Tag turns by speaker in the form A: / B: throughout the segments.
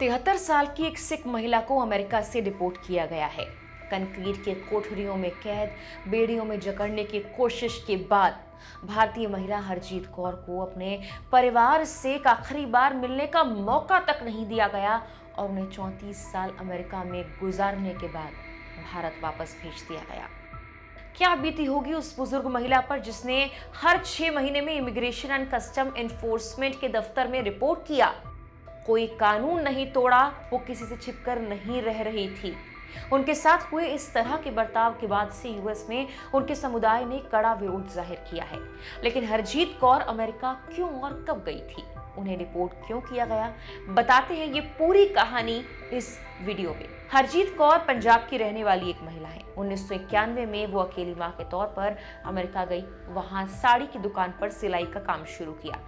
A: 73 साल की एक सिख महिला को अमेरिका से डिपोर्ट किया गया है। कंक्रीट के कोठरियों में कैद, बेड़ियों में जकड़ने की कोशिश के बाद भारतीय महिला हरजीत कौर को अपने परिवार से एक आखिरी बार मिलने का मौका तक नहीं दिया गया और उन्हें 34 साल अमेरिका में गुजारने के बाद भारत वापस भेज दिया गया। क्या बीती होगी उस बुजुर्ग महिला पर जिसने हर 6 महीने में इमिग्रेशन एंड कस्टम एनफोर्समेंट के दफ्तर में रिपोर्ट किया। कोई कानून नहीं तोड़ा, वो किसी से छिपकर नहीं रह रही थी। उनके साथ हुए इस तरह के बर्ताव के बाद से यूएस में उनके समुदाय ने कड़ा विरोध जाहिर किया है। लेकिन हरजीत कौर अमेरिका क्यों और कब गई थी, उन्हें रिपोर्ट क्यों किया गया, बताते हैं ये पूरी कहानी इस वीडियो में। हरजीत कौर पंजाब की रहने वाली एक महिला है। 1991 में वो अकेली मां के तौर पर अमेरिका गई। वहां साड़ी की दुकान पर सिलाई का काम शुरू किया,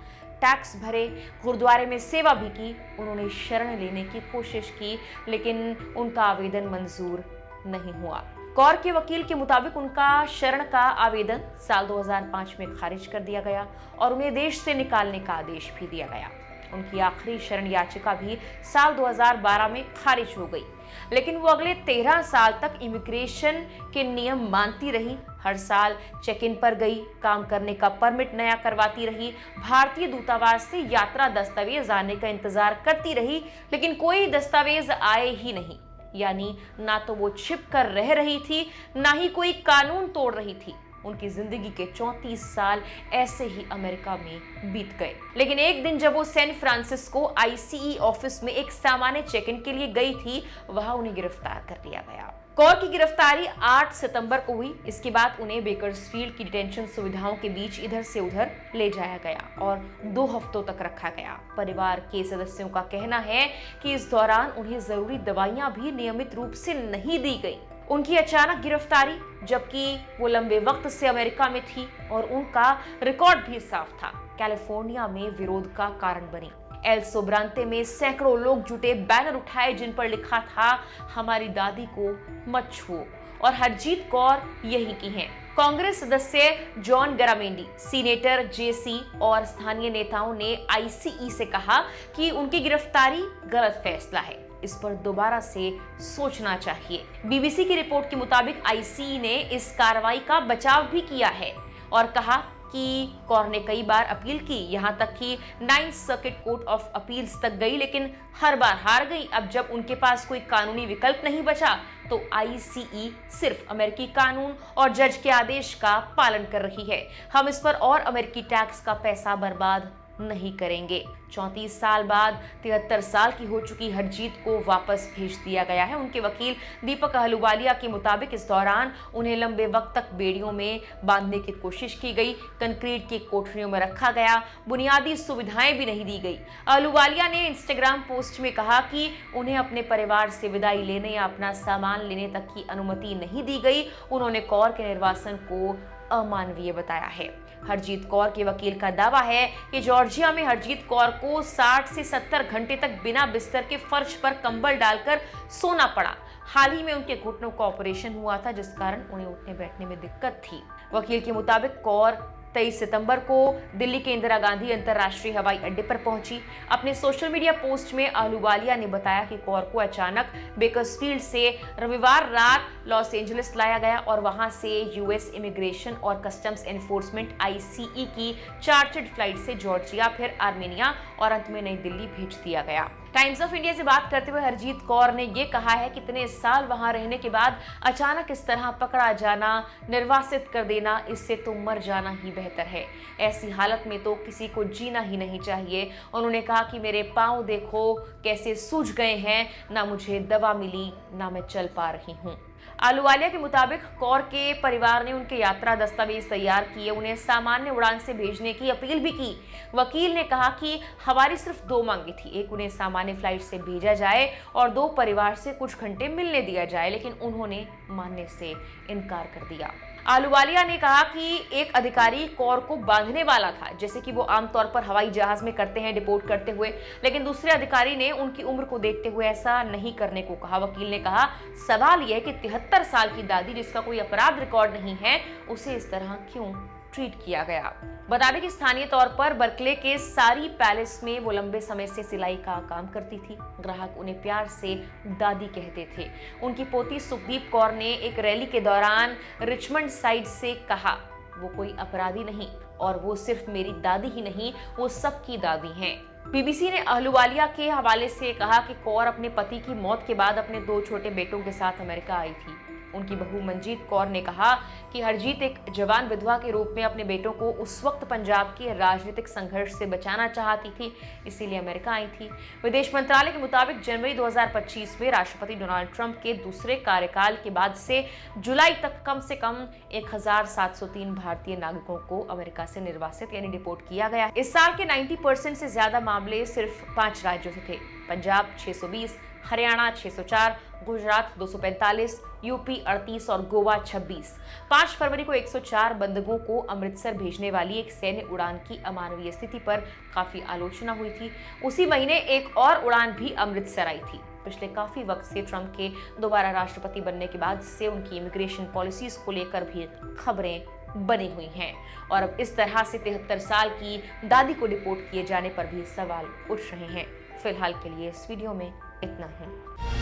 A: टैक्स भरे, गुरुद्वारे में सेवा भी की। उन्होंने शरण लेने की कोशिश की लेकिन उनका आवेदन मंजूर नहीं हुआ। कौर के वकील के मुताबिक उनका शरण का आवेदन साल 2005 में खारिज कर दिया गया और उन्हें देश से निकालने का आदेश भी दिया गया। उनकी आखिरी शरण याचिका भी साल 2012 में खारिज हो गई, लेकिन वो अगले 13 साल तक इमिग्रेशन के नियम मानती रही। हर साल चेक इन पर गई, काम करने का परमिट नया करवाती रही, भारतीय दूतावास से यात्रा दस्तावेज आने का इंतजार करती रही, लेकिन कोई दस्तावेज आए ही नहीं। यानी ना तो वो छिप कर रह रही थी, ना ही कोई कानून तोड़ रही थी। उनकी जिंदगी के 34 साल ऐसे ही अमेरिका में बीत गए। लेकिन एक दिन जब वो सैन फ्रांसिस्को आईसीई ऑफिस में एक सामान्य चेक इन के लिए गई थी, वहां उन्हें गिरफ्तार कर लिया गया। कौर की गिरफ्तारी 8 सितंबर को हुई। इसके बाद उन्हें बेकर्सफील्ड की डिटेंशन सुविधाओं के बीच इधर से उधर ले जाया गया और 2 हफ्तों तक रखा गया। परिवार के सदस्यों का कहना है कि इस दौरान उन्हें जरूरी दवाइयां भी नियमित रूप से नहीं दी गई। उनकी अचानक गिरफ्तारी, जबकि वो लंबे वक्त से अमेरिका में थी और उनका रिकॉर्ड भी साफ था, कैलिफोर्निया में विरोध का कारण बनी। एल सोब्रांते में सैकड़ों लोग जुटे, बैनर उठाए जिन पर लिखा था हमारी दादी को मत छुओ, और हरजीत कौर यही की हैं। कांग्रेस सदस्य जॉन गरामेंडी, सीनेटर जेसी और स्थानीय नेताओं ने आईसीई से कहा कि उनकी गिरफ्तारी गलत फैसला है, इस पर दोबारा से सोचना चाहिए। बीबीसी की रिपोर्ट के मुताबिक आईसीई ने इस कार्रवाई का बचाव भी किया है और कहा कि कौर ने कई बार अपील की, यहां तक कि 9th circuit court of appeals तक गई, लेकिन हर बार हार गई। अब जब उनके पास कोई कानूनी विकल्प नहीं बचा तो आईसीई सिर्फ अमेरिकी कानून और जज के आदेश का पालन कर रही है। हम इस पर और अमेरिकी टैक्स का पैसा बर्बाद नहीं करेंगे। 34 साल बाद 73 साल की हो चुकी हरजीत को वापस भेज दिया गया है। उनके वकील दीपक अहलूवालिया के मुताबिक इस दौरान उन्हें लंबे वक्त तक बेड़ियों में बांधने की कोशिश की गई, कंक्रीट की कोठरियों में रखा गया, बुनियादी सुविधाएं भी नहीं दी गई। अहलूवालिया ने इंस्टाग्राम पोस्ट में कहा कि उन्हें अपने परिवार से विदाई लेने या अपना सामान लेने तक की अनुमति नहीं दी गई। उन्होंने कौर के निर्वासन को अमानवीय बताया है। हरजीत कौर के वकील का दावा है कि जॉर्जिया में हरजीत कौर को 60 से 70 घंटे तक बिना बिस्तर के फर्श पर कंबल डालकर सोना पड़ा। हाल ही में उनके घुटनों का ऑपरेशन हुआ था, जिस कारण उन्हें उठने बैठने में दिक्कत थी। वकील के मुताबिक कौर 23 सितंबर को दिल्ली के इंदिरा गांधी अंतर्राष्ट्रीय हवाई अड्डे पर पहुंची। अपने सोशल मीडिया पोस्ट में अहलूवालिया ने बताया कि कौर को अचानक बेकर्सफील्ड से रविवार रात लॉस एंजलिस लाया गया और वहां से यूएस इमिग्रेशन और कस्टम्स एनफोर्समेंट आईसीई की चार्टर्ड फ्लाइट से जॉर्जिया, फिर आर्मेनिया और अंत में नई दिल्ली भेज दिया गया। टाइम्स ऑफ इंडिया से बात करते हुए हरजीत कौर ने यह कहा है कि इतने साल वहां रहने के बाद अचानक इस तरह पकड़ा जाना, निर्वासित कर देना, इससे तो मर जाना ही बेहतर है। ऐसी हालत में तो किसी को जीना ही नहीं चाहिए। उन्होंने कहा कि मेरे पांव देखो कैसे सूज गए हैं, ना मुझे दवा मिली, ना मैं चल पा रही हूँ। अहलूवालिया के मुताबिक कौर के परिवार ने उनके यात्रा दस्तावेज तैयार किए, उन्हें सामान्य उड़ान से भेजने की अपील भी की। वकील ने कहा कि हमारी सिर्फ 2 मांगे थी, एक उन्हें सामान्य फ्लाइट से भेजा जाए और 2 परिवार से कुछ घंटे मिलने दिया जाए, लेकिन उन्होंने मानने से इनकार कर दिया। अहलूवालिया ने कहा कि एक अधिकारी कौर को बांधने वाला था, जैसे कि वो आमतौर पर हवाई जहाज में करते हैं डिपोर्ट करते हुए, लेकिन दूसरे अधिकारी ने उनकी उम्र को देखते हुए ऐसा नहीं करने को कहा। वकील ने कहा सवाल यह है कि 73 साल की दादी जिसका कोई अपराध रिकॉर्ड नहीं है, उसे इस तरह क्यों ट्रीट किया गया। बता दें कि स्थानीय तौर पर बर्कले के सारी पैलेस में वो लंबे समय से सिलाई का काम करती थी। ग्राहक उन्हें प्यार से दादी कहते थे। उनकी पोती सुखदीप कौर ने एक रैली के दौरान रिचमंड साइड से कहा, वो कोई अपराधी नहीं और वो सिर्फ मेरी दादी ही नहीं, वो सबकी दादी हैं। बीबीसी ने अहलुवालिया के हवाले से कहा कि कौर अपने पति की मौत के बाद अपने 2 छोटे बेटों के साथ अमेरिका आई थी। उनकी बहू मंजीत कौर ने कहा कि हरजीत एक जवान विधवा के रूप में अपने बेटों को उस वक्त पंजाब के राजनीतिक संघर्ष से बचाना चाहती थी, इसीलिए अमेरिका आई थी। विदेश मंत्रालय के मुताबिक जनवरी 2025 में राष्ट्रपति डोनाल्ड ट्रंप के दूसरे कार्यकाल के बाद से जुलाई तक कम से कम 1703 भारतीय नागरिकों को अमेरिका से निर्वासित यानी डिपोर्ट किया गया। इस साल के 90% से ज्यादा मामले सिर्फ 5 राज्यों से थे। पंजाब 620, हरियाणा 604, गुजरात 245, यूपी 38 और गोवा 26। 5 फरवरी को 104 बंधकों को अमृतसर भेजने वाली एक सैन्य उड़ान की अमानवीय स्थिति पर काफी आलोचना हुई थी। उसी महीने एक और उड़ान भी अमृतसर आई थी। पिछले काफी वक्त से ट्रंप के दोबारा राष्ट्रपति बनने के बाद से उनकी इमिग्रेशन पॉलिसीज को लेकर भी खबरें बनी हुई हैं और अब इस तरह से 73 साल की दादी को डिपोर्ट किए जाने पर भी सवाल उठ रहे हैं। फिलहाल के लिए इस वीडियो में इतना ही।